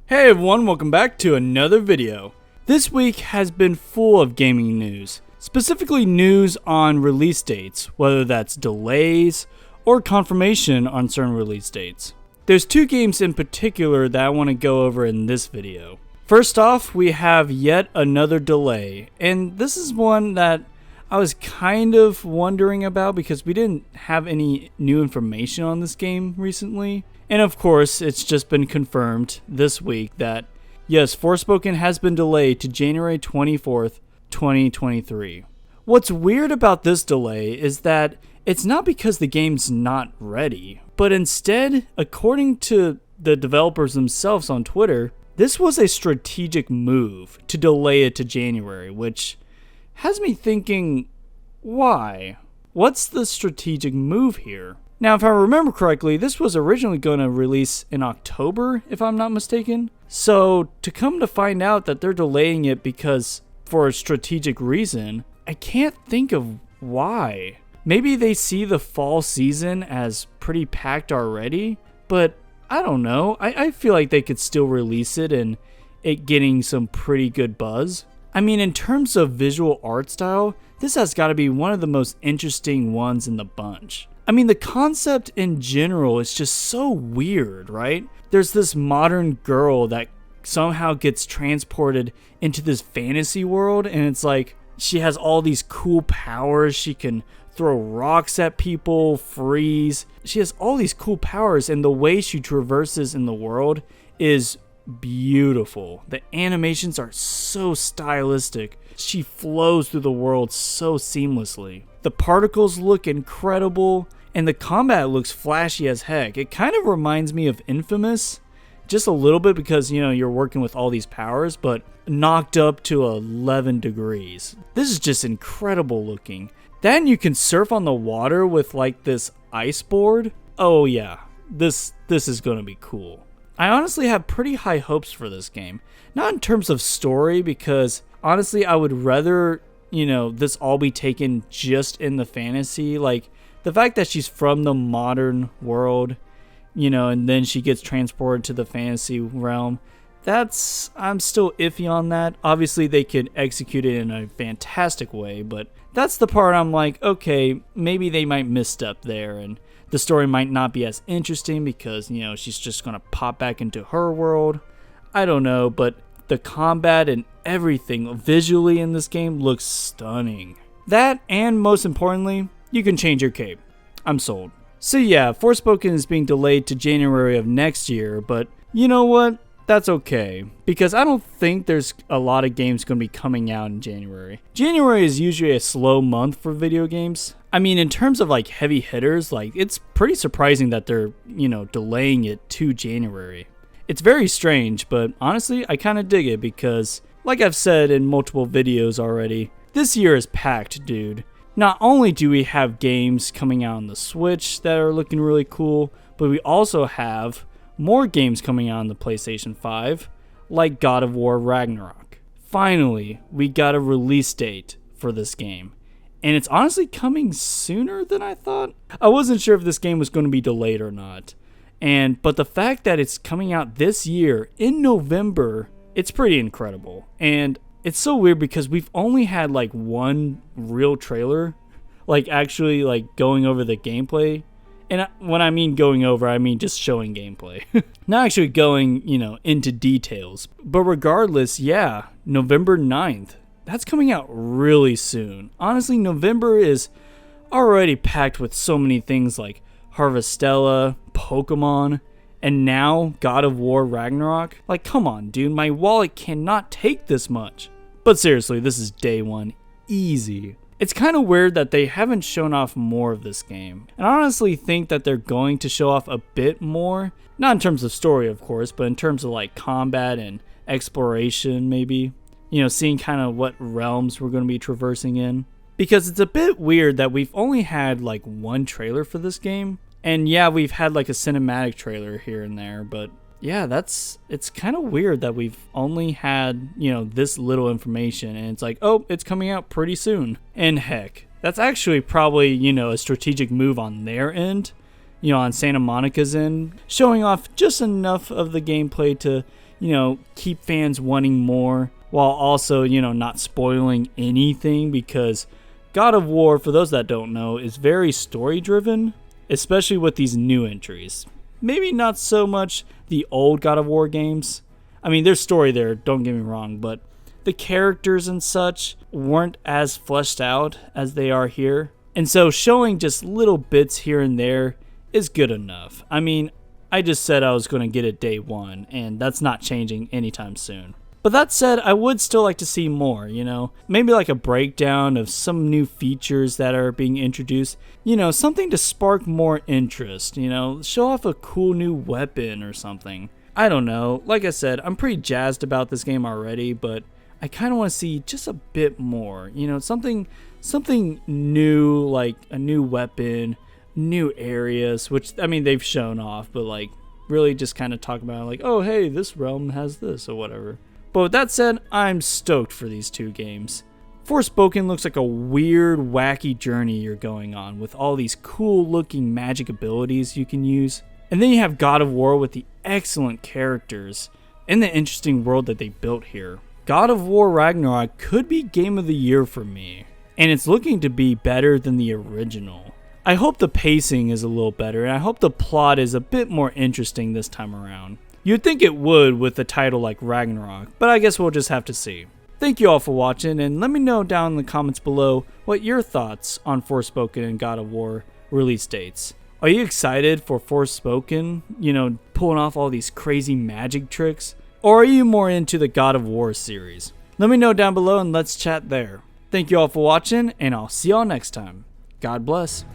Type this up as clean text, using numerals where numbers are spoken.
Hey everyone, welcome back to another video. This week has been full of gaming news, specifically news on release dates, whether that's delays or confirmation on certain release dates. There's two games in particular that I want to go over in this video. First off, we have yet another delay, and this is one that I was kind of wondering about because we didn't have any new information on this game recently. And of course, it's just been confirmed this week that, yes, Forespoken has been delayed to January 24th, 2023. What's weird about this delay is that it's not because the game's not ready, but instead, according to the developers themselves on Twitter, this was a strategic move to delay it to January, which has me thinking, why? What's the strategic move here? Now, if I remember correctly, this was originally going to release in October, if I'm not mistaken. So, to come to find out that they're delaying it because for a strategic reason, I can't think of why. Maybe they see the fall season as pretty packed already, but I don't know. I feel like they could still release it and it getting some pretty good buzz. I mean, in terms of visual art style, this has got to be one of the most interesting ones in the bunch. I mean, the concept in general is just so weird, right? There's this modern girl that somehow gets transported into this fantasy world, and it's like she has all these cool powers. She can throw rocks at people, freeze. She has all these cool powers, and the way she traverses in the world is beautiful. The animations are so stylistic. She flows through the world so seamlessly. The particles look incredible, and the combat looks flashy as heck. It kind of reminds me of Infamous, just a little bit because, you know, you're working with all these powers, but knocked up to 11 degrees. This is just incredible looking. Then you can surf on the water with like this ice board. Oh yeah, this is gonna be cool. I honestly have pretty high hopes for this game. Not in terms of story, because honestly I would rather, you know, this all be taken just in the fantasy. Like, the fact that she's from the modern world, you know, and then she gets transported to the fantasy realm, I'm still iffy on that. Obviously, they could execute it in a fantastic way, but that's the part I'm like, okay, maybe they might misstep there, and the story might not be as interesting because, you know, she's just going to pop back into her world. I don't know, but the combat and everything visually in this game looks stunning. That, and most importantly, you can change your cape. I'm sold. So yeah, Forespoken is being delayed to January of next year, but you know what? That's okay, because I don't think there's a lot of games going to be coming out in January. January is usually a slow month for video games. I mean, in terms of like heavy hitters, like it's pretty surprising that they're, you know, delaying it to January. It's very strange, but honestly, I kind of dig it because, like I've said in multiple videos already, this year is packed, dude. Not only do we have games coming out on the Switch that are looking really cool, but we also have more games coming out on the PlayStation 5, like God of War Ragnarok. Finally, we got a release date for this game, and it's honestly coming sooner than I thought. I wasn't sure if this game was going to be delayed or not, but the fact that it's coming out this year in November, it's pretty incredible. And it's so weird because we've only had like one real trailer, like actually like going over the gameplay. And when I mean going over, I mean just showing gameplay. Not actually going, you know, into details. But regardless, yeah, November 9th. That's coming out really soon. Honestly, November is already packed with so many things like Harvestella, Pokemon, and now God of War Ragnarok. Like, come on, dude, my wallet cannot take this much. But seriously, this is day one. Easy. It's kind of weird that they haven't shown off more of this game. And I honestly think that they're going to show off a bit more. Not in terms of story, of course, but in terms of like combat and exploration, maybe. You know, seeing kind of what realms we're going to be traversing in. Because it's a bit weird that we've only had like one trailer for this game. And yeah, we've had like a cinematic trailer here and there, but yeah, it's kind of weird that we've only had, you know, this little information, and it's like, oh, it's coming out pretty soon. And heck, that's actually probably, you know, a strategic move on their end, you know, on Santa Monica's end, showing off just enough of the gameplay to keep fans wanting more while also, not spoiling anything, because God of War, for those that don't know, is very story driven, especially with these new entries. Maybe not so much the old God of War games. I mean, there's story there, don't get me wrong, but the characters and such weren't as fleshed out as they are here. And so showing just little bits here and there is good enough. I mean, I just said I was going to get it day one, and that's not changing anytime soon. But that said, I would still like to see more, maybe like a breakdown of some new features that are being introduced, something to spark more interest, show off a cool new weapon or something. I don't know. Like I said, I'm pretty jazzed about this game already, but I kind of want to see just a bit more, something new, like a new weapon, new areas, which, I mean, they've shown off, but like really just kind of talk about like, oh, hey, this realm has this or whatever. But with that said, I'm stoked for these two games. Forespoken looks like a weird, wacky journey you're going on with all these cool looking magic abilities you can use. And then you have God of War with the excellent characters and the interesting world that they built here. God of War Ragnarok could be game of the year for me, and it's looking to be better than the original. I hope the pacing is a little better, and I hope the plot is a bit more interesting this time around. You'd think it would with a title like Ragnarok, but I guess we'll just have to see. Thank you all for watching, and let me know down in the comments below what your thoughts on Forespoken and God of War release dates. Are you excited for Forespoken, pulling off all these crazy magic tricks? Or are you more into the God of War series? Let me know down below and let's chat there. Thank you all for watching, and I'll see y'all next time. God bless.